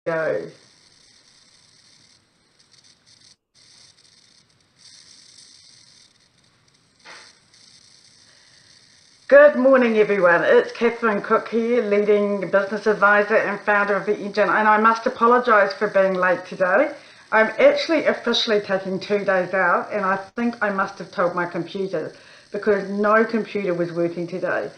Go. Good morning, everyone. It's Cooke here, leading business advisor and founder of The Engine, and I must apologise for being late today. I'm actually officially taking 2 days out, and I think I must have told my computer because no computer was working today.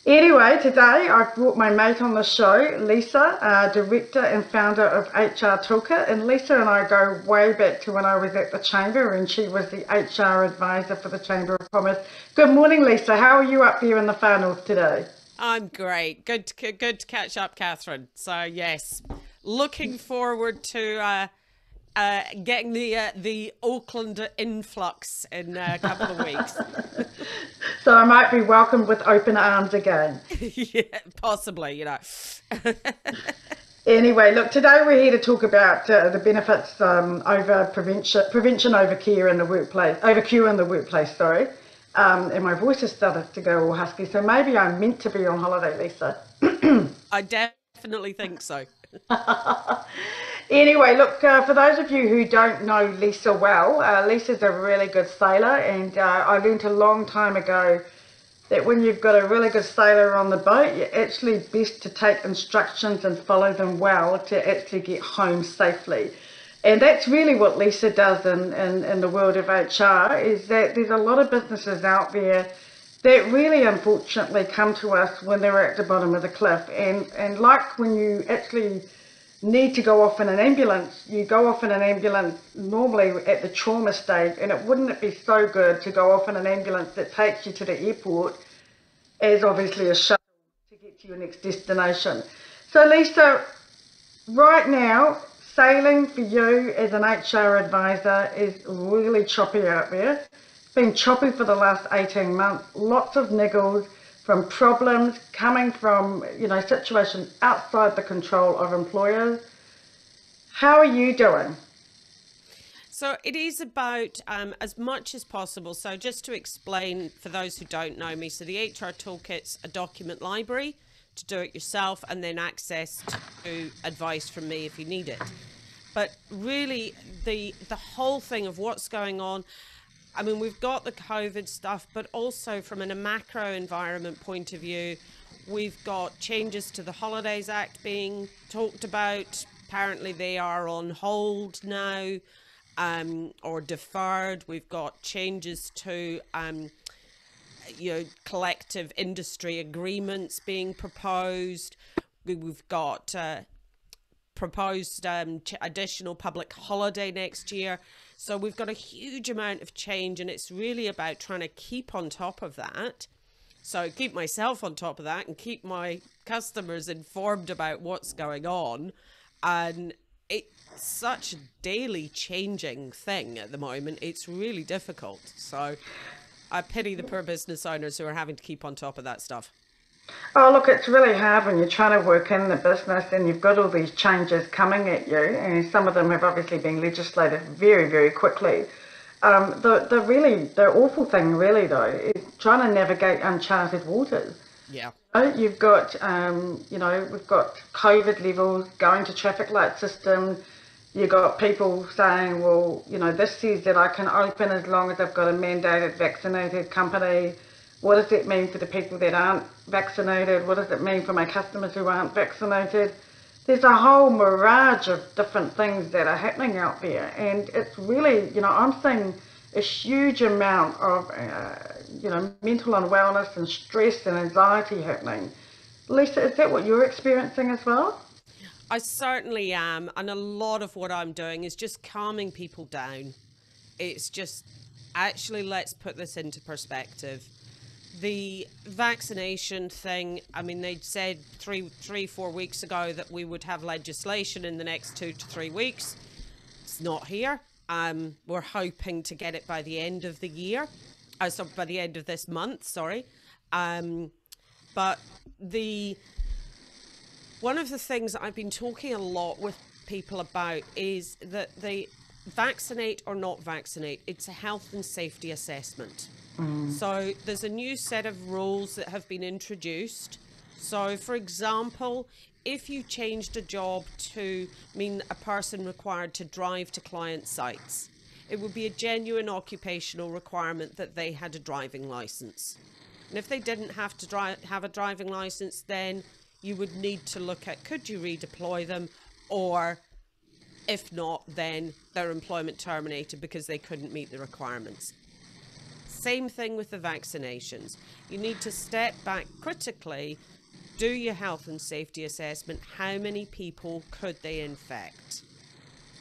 Anyway, today I've brought my mate on the show, Lisa, director and founder of HRToolkit. And Lisa and I go way back to when I was at the Chamber and she was the HR advisor for the Chamber of Commerce. Good morning, Lisa. How are you up there in the far north today? I'm great. Good to catch up, Catherine. So yes, looking forward to getting the Auckland influx in a couple of weeks. So I might be welcomed with open arms again. Yeah, possibly, Anyway, look, today we're here to talk about the benefits over prevention over care in the workplace, over cure in the workplace, sorry. And my voice has started to go all husky, so maybe I'm meant to be on holiday, Lisa. I definitely think so. Anyway, look, for those of you who don't know Lisa well, Lisa's a really good sailor, and I learned a long time ago that when you've got a really good sailor on the boat, you're actually best to take instructions and follow them well to actually get home safely. And that's really what Lisa does in the world of HR, is that there's a lot of businesses out there that really unfortunately come to us when they're at the bottom of the cliff. And like when you actually need to go off in an ambulance, you go off in an ambulance normally at the trauma stage, and wouldn't it be so good to go off in an ambulance that takes you to the airport as obviously a shuttle to get to your next destination. So Lisa, right now, sailing for you as an HR advisor is really choppy out there. It's been choppy for the last 18 months, lots of niggles from problems coming from, situations outside the control of employers. How are you doing? So it is about as much as possible. So just to explain for those who don't know me, so the HR Toolkit's a document library to do it yourself and then access to advice from me if you need it. But really the whole thing of what's going on, I mean, we've got the COVID stuff, but also from a macro environment point of view, we've got changes to the Holidays Act being talked about. Apparently they are on hold now or deferred. We've got changes to, collective industry agreements being proposed. We've got proposed additional public holiday next year. So we've got a huge amount of change, and it's really about trying to keep on top of that. So keep myself on top of that and keep my customers informed about what's going on. And it's such a daily changing thing at the moment. It's really difficult. So I pity the poor business owners who are having to keep on top of that stuff. Oh, look, it's really hard when you're trying to work in the business and you've got all these changes coming at you, and some of them have obviously been legislated very, very quickly. The awful thing really though is trying to navigate uncharted waters. Yeah. You've got, we've got COVID levels, going to traffic light systems. You've got people saying, well, this says that I can open as long as I've got a mandated vaccinated company. What does that mean for the people that aren't vaccinated? What does it mean for my customers who aren't vaccinated? There's a whole mirage of different things that are happening out there. And it's really, I'm seeing a huge amount of, mental unwellness and stress and anxiety happening. Lisa, is that what you're experiencing as well? I certainly am. And a lot of what I'm doing is just calming people down. It's just, actually, let's put this into perspective. The vaccination thing, I mean, they said 4 weeks ago that we would have legislation in the next 2 to 3 weeks. It's not here. We're hoping to get it by the end of the year. So by the end of this month, sorry. But one of the things that I've been talking a lot with people about is that they vaccinate or not vaccinate. It's a health and safety assessment. So there's a new set of rules that have been introduced. So, for example, if you changed a job to mean a person required to drive to client sites, it would be a genuine occupational requirement that they had a driving license. And if they didn't have to have a driving license, then you would need to look at, could you redeploy them, or if not, then their employment terminated because they couldn't meet the requirements. Same thing with the vaccinations. You need to step back critically, do your health and safety assessment. How many people could they infect?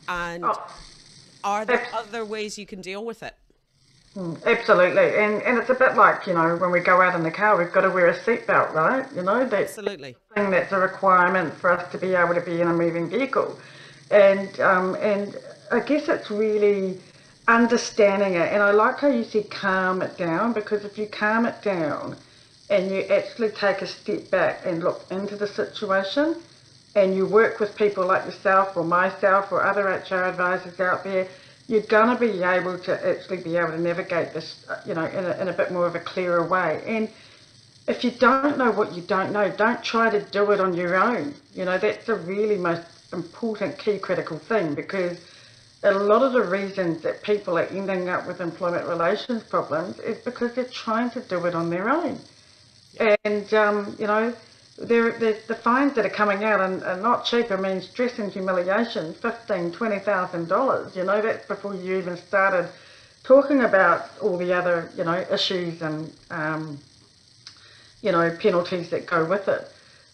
And are there other ways you can deal with it? Absolutely. And it's a bit like, when we go out in the car, we've got to wear a seatbelt, right? That's Absolutely. the thing that's a requirement for us to be able to be in a moving vehicle. And I guess it's really understanding it. And I like how you said calm it down, because if you calm it down and you actually take a step back and look into the situation, and you work with people like yourself or myself or other HR advisors out there, you're going to be able to actually be able to navigate this, in a bit more of a clearer way. And if you don't know what you don't know, don't try to do it on your own. That's the really most important key critical thing, because a lot of the reasons that people are ending up with employment relations problems is because they're trying to do it on their own. And, the fines that are coming out are not cheap. I mean, stress and humiliation, $15,000, $20,000. That's before you even started talking about all the other, issues and, penalties that go with it.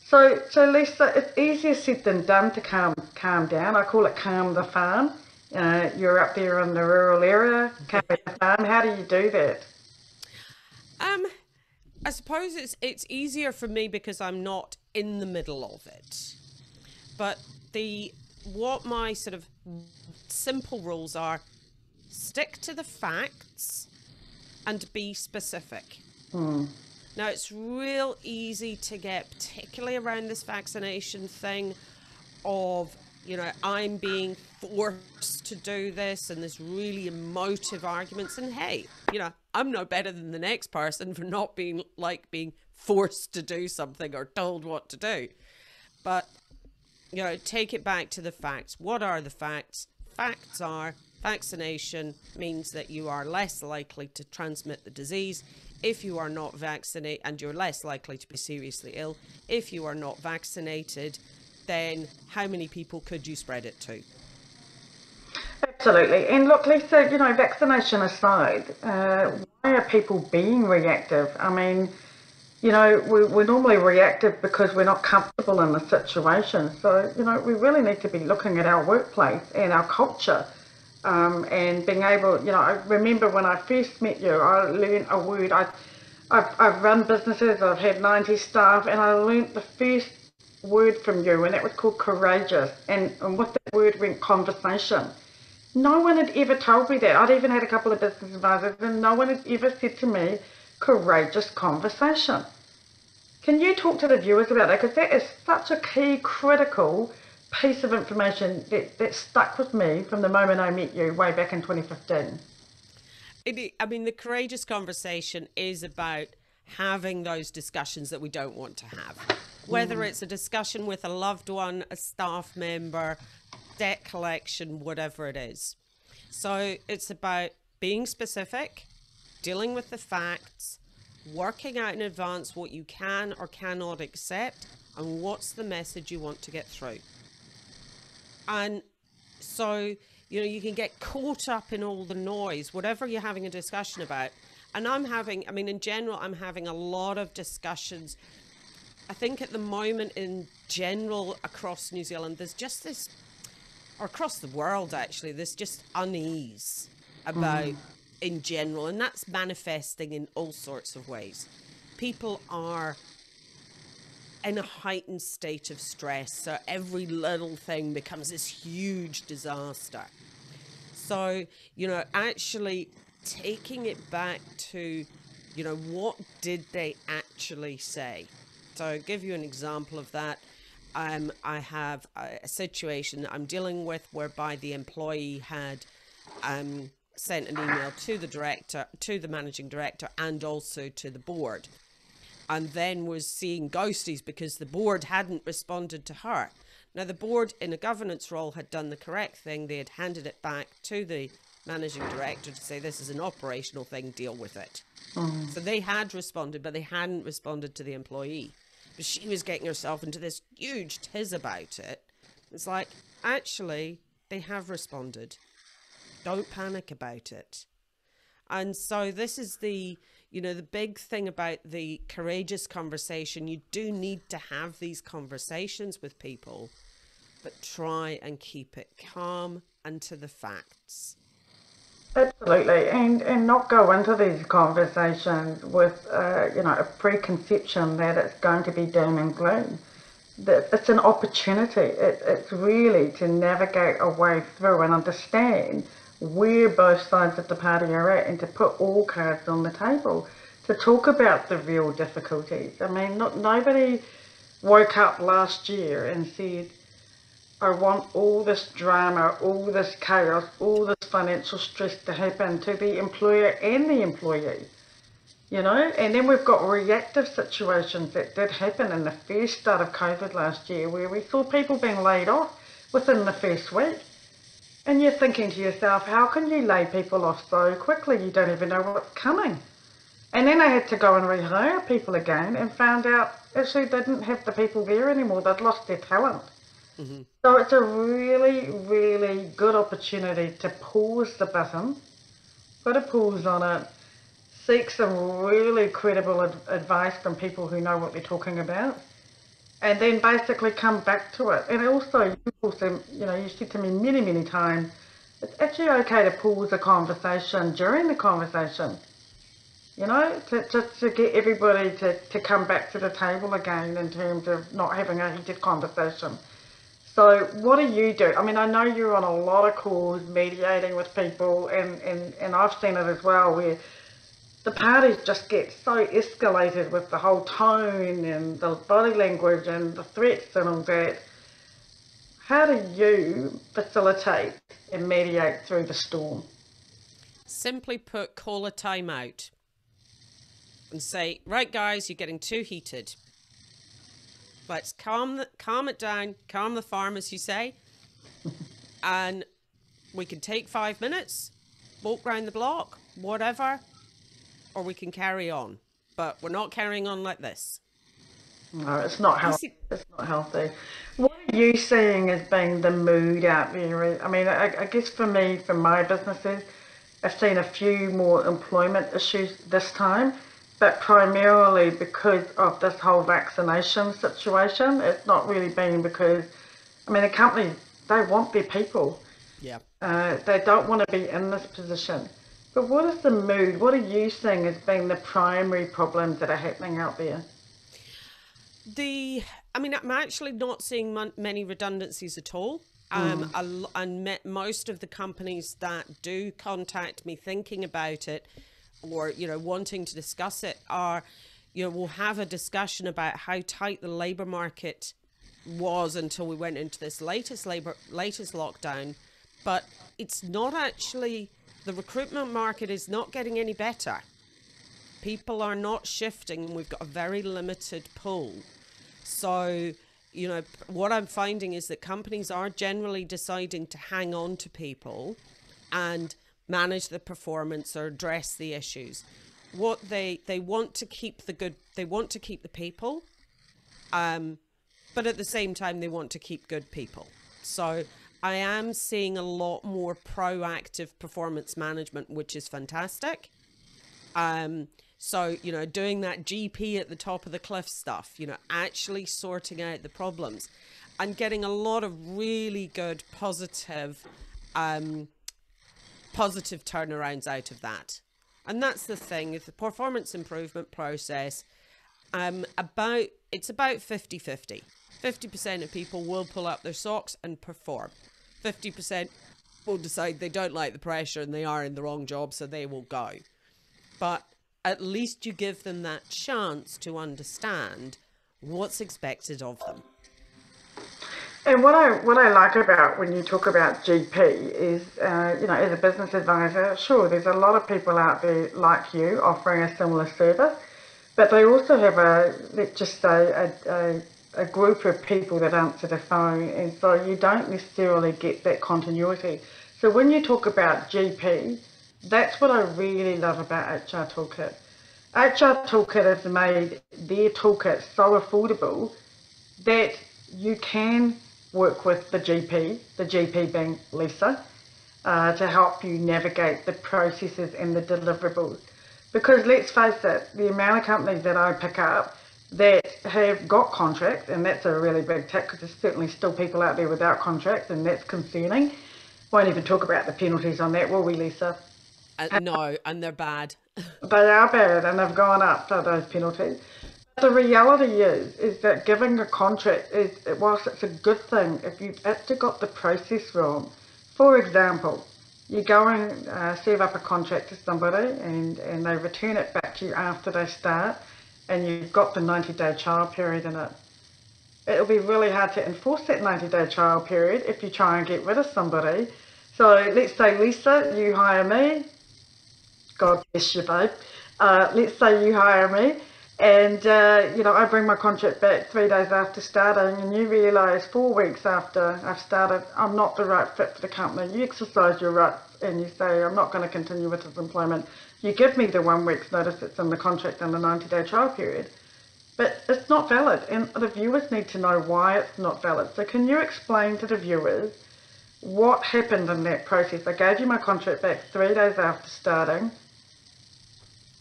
So Lisa, it's easier said than done to calm down. I call it calm the farm. You're up there in the rural area, calm the farm. How do you do that? I suppose it's easier for me because I'm not in the middle of it. But what my sort of simple rules are: stick to the facts and be specific. Now, it's real easy to get, particularly around this vaccination thing, of, I'm being forced to do this, and there's really emotive arguments. And hey, I'm no better than the next person for not being forced to do something or told what to do. But, take it back to the facts. What are the facts? Facts are vaccination means that you are less likely to transmit the disease if you are not vaccinated, and you're less likely to be seriously ill. If you are not vaccinated, then how many people could you spread it to? Absolutely. And look, Lisa, vaccination aside, why are people being reactive? I mean, we're normally reactive because we're not comfortable in the situation. So, we really need to be looking at our workplace and our culture, and being able, I remember when I first met you, I learned a word. I've run businesses, I've had 90 staff, and I learned the first word from you, and that was called courageous. And with that word went conversation. No one had ever told me that. I'd even had a couple of business advisors, and no one had ever said to me, courageous conversation. Can you talk to the viewers about that? Because that is such a key, critical piece of information that stuck with me from the moment I met you way back in 2015. The courageous conversation is about having those discussions that we don't want to have. Whether it's a discussion with a loved one, a staff member, debt collection, whatever it is. So it's about being specific, dealing with the facts, working out in advance what you can or cannot accept, and what's the message you want to get through. And so, you can get caught up in all the noise, whatever you're having a discussion about. And in general, I'm having a lot of discussions. I think at the moment in general across New Zealand, there's just this, or across the world actually, there's just unease about in general, and that's manifesting in all sorts of ways. People are in a heightened state of stress, so every little thing becomes this huge disaster. So, actually taking it back to, what did they actually say? So I'll give you an example of that. I have a situation that I'm dealing with whereby the employee had sent an email to the director, to the managing director, and also to the board. and then was seeing ghosties because the board hadn't responded to her. Now, the board in a governance role had done the correct thing. They had handed it back to the managing director to say, this is an operational thing, deal with it. So they had responded, but they hadn't responded to the employee. But she was getting herself into this huge tiz about it. It's like, actually, they have responded. Don't panic about it. And so this is the, you know, the big thing about the courageous conversation. You do need to have these conversations with people, but try and keep it calm and to the facts. Absolutely, and not go into these conversations with, you know, a preconception that it's going to be doom and gloom. That it's an opportunity. It's really to navigate a way through and understand where both sides of the party are at, and to put all cards on the table, to talk about the real difficulties. I mean, nobody woke up last year and said, I want all this drama, all this chaos, all this financial stress to happen to the employer and the employee, you know. And then we've got reactive situations that did happen in the first start of COVID last year, where we saw people being laid off within the first week. And you're thinking to yourself, how can you lay people off so quickly? You don't even know what's coming. And then I had to go and rehire people again, and found out actually they didn't have the people there anymore. They'd lost their talent. So it's a really, really good opportunity to pause the button, put a pause on it, seek some really credible advice from people who know what they're talking about, and then basically come back to it. And also, you know, you said to me many, many times, it's actually okay to pause a conversation during the conversation, you know, to get everybody to come back to the table again in terms of not having a heated conversation. So what do you do? I mean, I know you're on a lot of calls mediating with people, and I've seen it as well, where the parties just get so escalated with the whole tone and the body language and the threats and all that. How do you facilitate and mediate through the storm? Simply put, call a timeout and say, right guys, you're getting too heated. Let's calm it down, calm the farm, as you say, and we can take 5 minutes, walk round the block, whatever, or we can carry on. But we're not carrying on like this. No, it's not healthy. It's not healthy. What are you seeing as being the mood out there? I mean, I guess for me, for my businesses, I've seen a few more employment issues this time, but primarily because of this whole vaccination situation. It's not really been because, I mean, the companies, they want their people. Yeah. They don't want to be in this position. But what is the mood? What are you seeing as being the primary problems that are happening out there? I mean, I'm actually not seeing many redundancies at all. And most of the companies that do contact me thinking about it, or, you know, wanting to discuss it, are, you know, we'll have a discussion about how tight the labour market was until we went into this latest lockdown. But it's not actually, the recruitment market is not getting any better. People are not shifting. We've got a very limited pool. So, you know, what I'm finding is that companies are generally deciding to hang on to people and manage the performance or address the issues. What they want to keep they want to keep the people, but at the same time they want to keep good people. So I am seeing a lot more proactive performance management, which is fantastic. So, you know, doing that GP at the top of the cliff stuff, you know, actually sorting out the problems and getting a lot of really good positive turnarounds out of that. And that's the thing, is the performance improvement process, it's about 50-50. 50% of people will pull up their socks and perform. 50% will decide they don't like the pressure and they are in the wrong job, so they will go. But at least you give them that chance to understand what's expected of them. And what I like about when you talk about GP is, you know, as a business advisor, sure, there's a lot of people out there like you offering a similar service, But they also have let's just say, a group of people that answer the phone, and so you don't necessarily get that continuity. So when you talk about GP, that's what I really love about HR Toolkit. HR Toolkit has made their toolkit so affordable that you can work with the GP being Lisa, to help you navigate the processes and the deliverables. Because let's face it, the amount of companies that I pick up that have got contracts, and that's a really big tick because there's certainly still people out there without contracts, and that's concerning. Won't even talk about the penalties on that, will we, Lisa? No, and they're bad. They are bad and they've gone up for those penalties. The reality is that giving a contract is, whilst it's a good thing, if you've actually got the process wrong. For example, you go and serve up a contract to somebody and they return it back to you after they start, and you've got the 90-day trial period in it. It'll be really hard to enforce that 90-day trial period if you try and get rid of somebody. So let's say, Lisa, you hire me. God bless you, babe. Let's say you hire me, and I bring my contract back 3 days after starting, and you realise 4 weeks after I've started, I'm not the right fit for the company. You exercise your rights and you say, I'm not going to continue with this employment. You give me the 1 week's notice that's in the contract and the 90-day trial period, but it's not valid, and the viewers need to know why it's not valid. So can you explain to the viewers what happened in that process? I gave you my contract back 3 days after starting.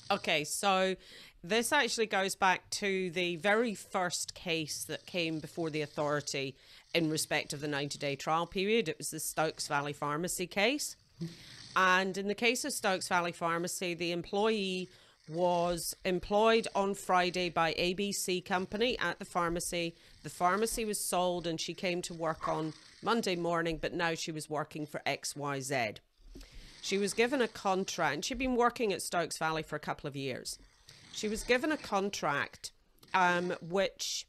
Okay, so this actually goes back to the very first case that came before the authority in respect of the 90-day trial period. It was the Stokes Valley Pharmacy case. And in the case of Stokes Valley Pharmacy, the employee was employed on Friday by ABC Company at the pharmacy. The pharmacy was sold and she came to work on Monday morning, but now she was working for XYZ. She was given a contract, and she'd been working at Stokes Valley for a couple of years. She was given a contract which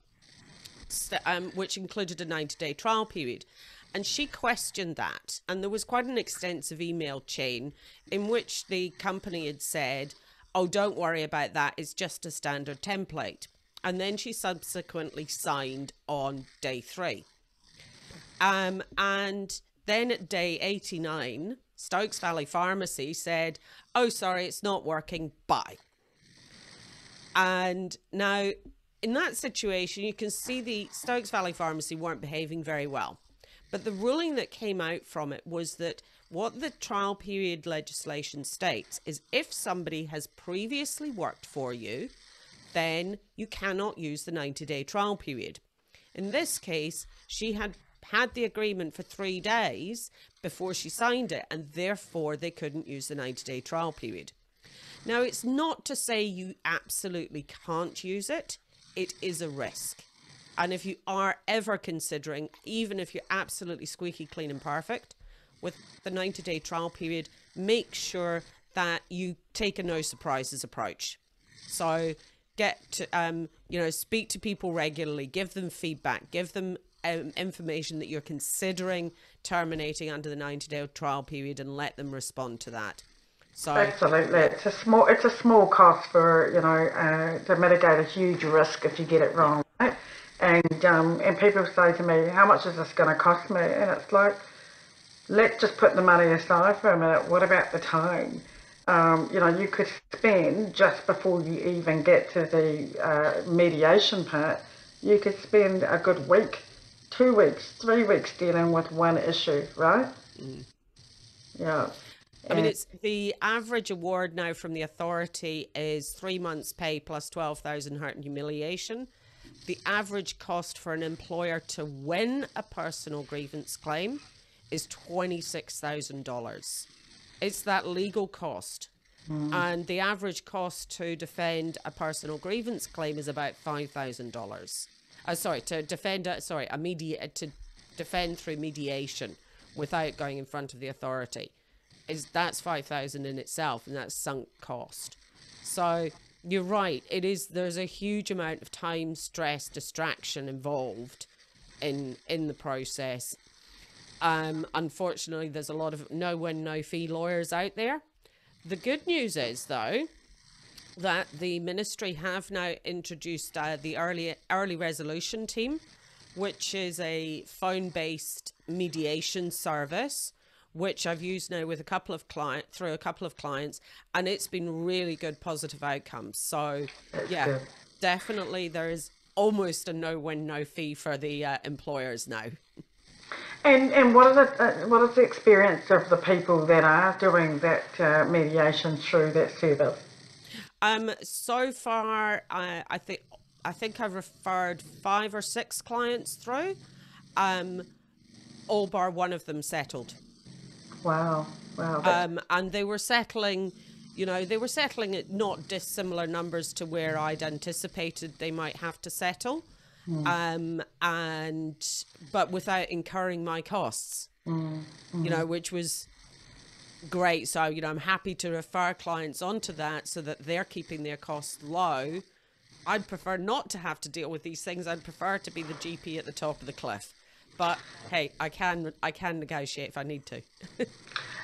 included a 90-day trial period. And she questioned that. And there was quite an extensive email chain in which the company had said, oh, don't worry about that. It's just a standard template. And then she subsequently signed on day 3. And then at day 89... Stokes Valley Pharmacy said, oh, sorry, it's not working, bye. And now, in that situation, you can see the Stokes Valley Pharmacy weren't behaving very well. But the ruling that came out from it was that what the trial period legislation states is if somebody has previously worked for you, then you cannot use the 90-day trial period. In this case, she had the agreement for 3 days before she signed it, and therefore they couldn't use the 90-day trial period. Now, it's not to say you absolutely can't use it. It is a risk. And if you are ever considering, even if you're absolutely squeaky clean and perfect, with the 90-day trial period, make sure that you take a no surprises approach. So get to, speak to people regularly, give them feedback, give them information that you're considering terminating under the 90-day trial period, and let them respond to that. So absolutely, it's a small cost for to mitigate a huge risk if you get it wrong, right? And people say to me, how much is this going to cost me? And it's like, let's just put the money aside for a minute. What about the time? You could spend, just before you even get to the mediation part, you could spend a good week, 2 weeks, 3 weeks dealing with one issue, right? Mm. Yeah. I mean, it's the average award now from the authority is 3 months pay plus 12,000 hurt and humiliation. The average cost for an employer to win a personal grievance claim is $26,000. It's that legal cost. And the average cost to defend a personal grievance claim is about $5,000. To defend through mediation without going in front of the authority. That's $5,000 in itself, and that's sunk cost. So you're right. There's a huge amount of time, stress, distraction involved in the process. Unfortunately, there's a lot of no-win, no-fee lawyers out there. The good news is, though, that the ministry have now introduced the early resolution team, which is a phone-based mediation service, which I've used now with a couple of clients, and it's been really good positive outcomes. So yeah, good. definitely there is almost a no win, no fee for the employers now. And what is the experience of the people that are doing that mediation through that service? So far, I think I've referred 5 or 6 clients through. All bar one of them settled. Wow, wow. And they were settling, they were settling at not dissimilar numbers to where I'd anticipated they might have to settle. But without incurring my costs, which was great. So, I'm happy to refer clients onto that so that they're keeping their costs low. I'd prefer not to have to deal with these things. I'd prefer to be the GP at the top of the cliff. But hey, I can negotiate if I need to.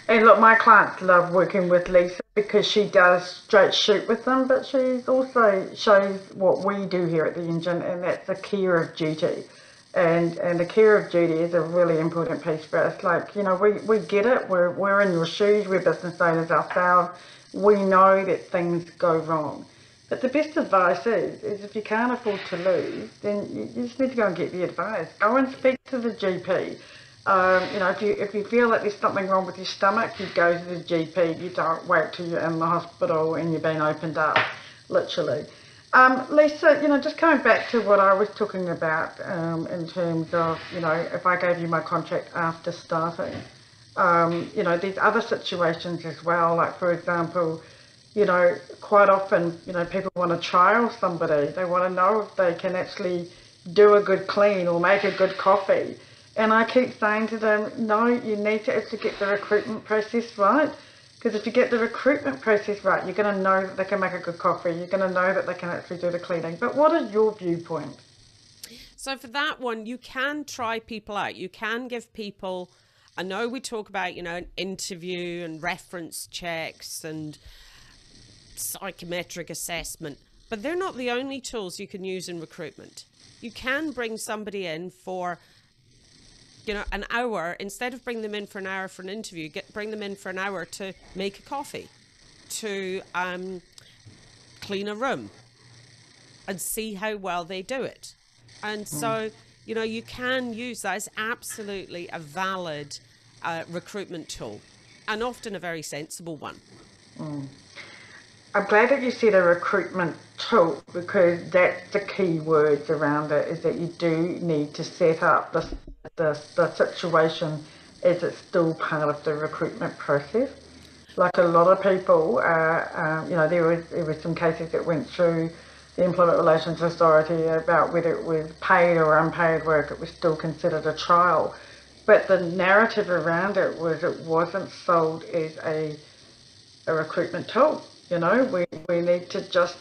And look, my clients love working with Lisa because she does straight shoot with them, but she also shows what we do here at the Engine, and that's the care of duty. And the care of duty is a really important piece for us. Like, we get it. We're in your shoes. We're business owners ourselves. We know that things go wrong. But the best advice is if you can't afford to lose, then you just need to go and get the advice. Go and speak to the GP. If you feel that there's something wrong with your stomach, you go to the GP. You don't wait till you're in the hospital and you're being opened up, literally. Lisa, just coming back to what I was talking about in terms of, if I gave you my contract after starting, there's other situations as well. Like, for example, quite often, people want to trial somebody. They want to know if they can actually do a good clean or make a good coffee. And I keep saying to them, no, you need to actually get the recruitment process right. Because if you get the recruitment process right, you're going to know that they can make a good coffee. You're going to know that they can actually do the cleaning. But what is your viewpoint? So for that one, you can try people out. You can give people, I know we talk about, an interview and reference checks and psychometric assessment, but they're not the only tools you can use in recruitment. You can bring somebody in for an hour. Instead of bring them in for an hour for an interview, bring them in for an hour to make a coffee, to clean a room, and see how well they do it. And so, you can use that as absolutely a valid recruitment tool, and often a very sensible one. I'm glad that you said a recruitment tool, because that's the key words around it, is that you do need to set up the situation as it's still part of the recruitment process. Like, a lot of people, there was some cases that went through the Employment Relations Authority about whether it was paid or unpaid work. It was still considered a trial. But the narrative around it wasn't sold as a recruitment tool. We need to just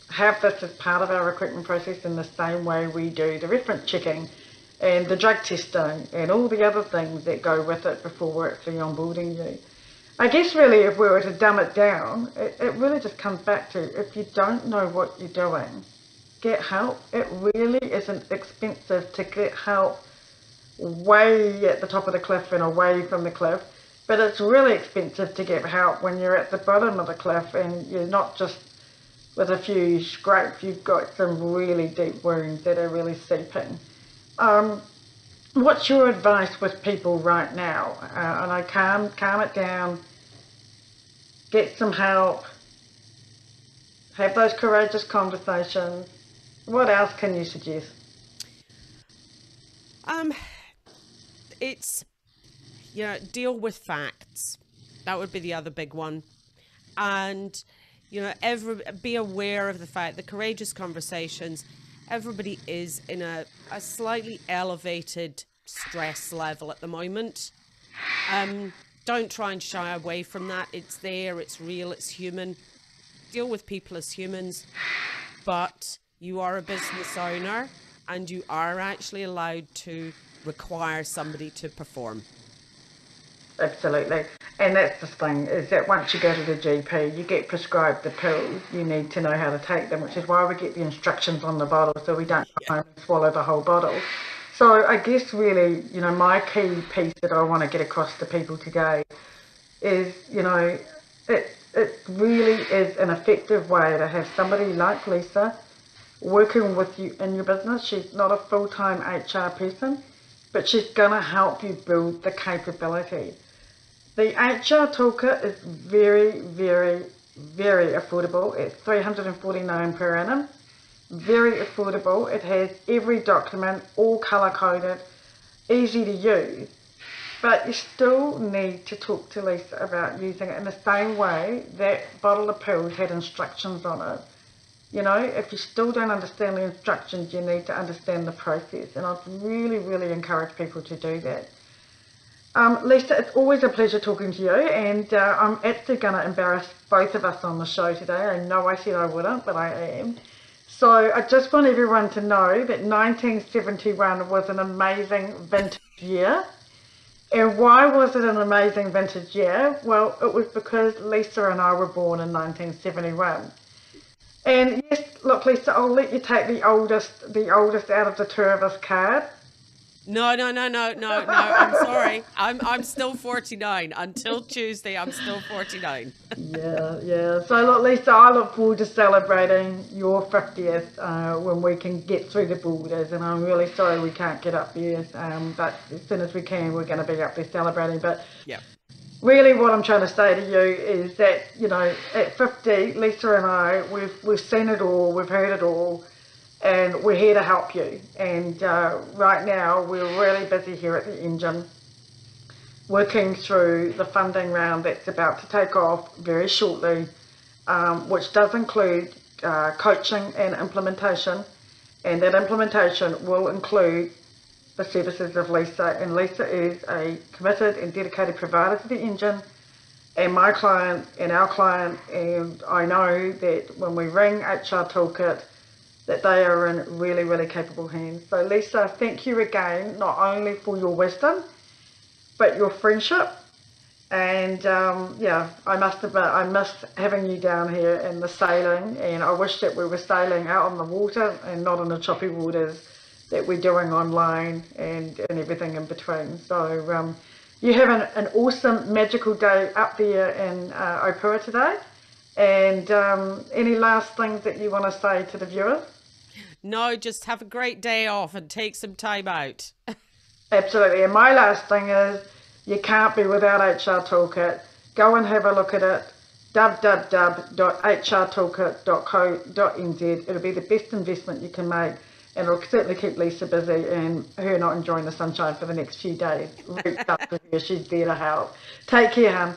have this as part of our recruitment process in the same way we do the reference checking and the drug testing and all the other things that go with it before we're actually onboarding you. I guess really, if we were to dumb it down, it really just comes back to, if you don't know what you're doing, get help. It really isn't expensive to get help way at the top of the cliff and away from the cliff. But it's really expensive to get help when you're at the bottom of the cliff and you're not just with a few scrapes, you've got some really deep wounds that are really seeping. What's your advice with people right now? And I calm it down, get some help, have those courageous conversations. What else can you suggest? It's, deal with facts. That would be the other big one. And, be aware of the fact that courageous conversations, everybody is in a slightly elevated stress level at the moment. Don't try and shy away from that. It's there, it's real, it's human. Deal with people as humans, but you are a business owner and you are actually allowed to require somebody to perform. Absolutely. And that's the thing, is that once you go to the GP, you get prescribed the pills, you need to know how to take them, which is why we get the instructions on the bottle so we don't go home and swallow the whole bottle. So I guess really, my key piece that I want to get across to people today is, it really is an effective way to have somebody like Lisa working with you in your business. She's not a full-time HR person, but she's going to help you build the capability. The HR Toolkit is very, very, very affordable. It's $349 per annum. Very affordable. It has every document, all colour-coded, easy to use. But you still need to talk to Lisa about using it in the same way that bottle of pills had instructions on it. If you still don't understand the instructions, you need to understand the process. And I'd really, really encourage people to do that. Lisa, it's always a pleasure talking to you, and I'm actually going to embarrass both of us on the show today. I know I said I wouldn't, but I am. So I just want everyone to know that 1971 was an amazing vintage year. And why was it an amazing vintage year? Well, it was because Lisa and I were born in 1971. And yes, look, Lisa, I'll let you take the oldest out of the two of us card. No. I'm sorry. I'm still 49. Until Tuesday, I'm still 49. Yeah. So look, Lisa, I look forward to celebrating your 50th when we can get through the borders. And I'm really sorry we can't get up there. But as soon as we can, we're going to be up there celebrating. But yeah. Really what I'm trying to say to you is that, at 50, Lisa and I, we've seen it all, we've heard it all. And we're here to help you. And right now, we're really busy here at the Engine, working through the funding round that's about to take off very shortly, which does include coaching and implementation. And that implementation will include the services of Lisa. And Lisa is a committed and dedicated provider to the Engine, and my client and our client. And I know that when we ring HR Toolkit, that they are in really, really capable hands. So Lisa, thank you again, not only for your wisdom, but your friendship. And I must admit, I miss having you down here in the sailing, and I wish that we were sailing out on the water and not in the choppy waters that we're doing online and everything in between. So you have an awesome, magical day up there in Opua today. And any last things that you want to say to the viewers? No, just have a great day off and take some time out. Absolutely. And my last thing is, you can't be without HR Toolkit. Go and have a look at it. www.hrtoolkit.co.nz. It'll be the best investment you can make, and it'll certainly keep Lisa busy and her not enjoying the sunshine for the next few days. Reach out to her. She's there to help. Take care, hun.